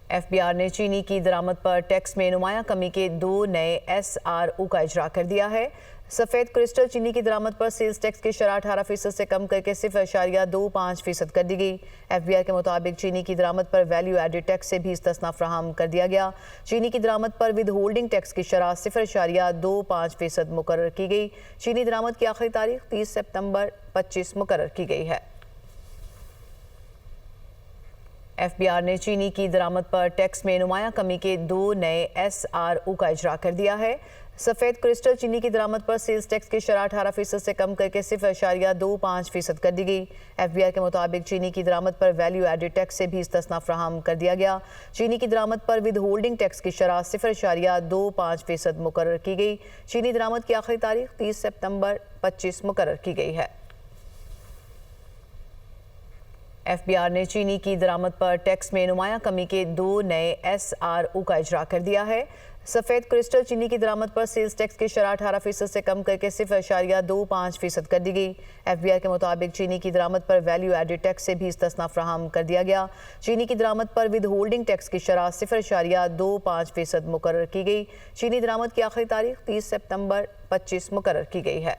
FBR ने चीनी की दरामद पर टैक्स में नुमाया कमी के 2 नए एसआरओ का इजरा कर दिया है। सफ़ेद क्रिस्टल चीनी की दरामद पर सेल्स टैक्स की शरह 18% से कम करके 0.25% कर दी गई। एफबीआर के मुताबिक चीनी की दरामद पर वैल्यू एडेड टैक्स से भी इस्तिस्ना फ्राहम कर दिया गया। चीनी की दरामद पर विद होल्डिंग टैक्स की शरह 0.25% मुकर्रर की गई। चीनी दरामद की आखिरी तारीख 30 सितंबर 25 मुकर्रर की गई है। एफबीआर ने चीनी की दरामद पर टैक्स में नुमाया कमी के 2 नए एसआरओ का इजरा कर दिया है। सफ़ेद क्रिस्टल चीनी की दरामद पर सेल्स टैक्स की शरह 18% से कम करके 0.25% कर दी गई। एफबीआर के मुताबिक चीनी की दरामद पर वैल्यू एडेड टैक्स से भी इस्तिस्ना फ्राहम कर दिया गया। चीनी की दरामद पर विद होल्डिंग टैक्स की शरह 0.25% मुकर्रर की गई। चीनी दरामद की आखिरी तारीख 30 सितंबर 25 मुकर्रर की गई है। एफबीआर ने चीनी की दरामद पर टैक्स में नुमाया कमी के 2 नए एसआरओ का इजरा कर दिया है। सफ़ेद क्रिस्टल चीनी की दरामद पर सेल्स टैक्स की शरह 18% से कम करके 0.25% कर दी गई। एफबीआर के मुताबिक चीनी की दरामद पर वैल्यू एडेड टैक्स से भी इस्तिस्ना फ्राहम कर दिया गया। चीनी की दरामद पर विद होल्डिंग टैक्स की शरह 0.25% मुकर्रर की गई। चीनी दरामद की आखिरी तारीख 30 सितंबर 25 मुकर्रर की गई है।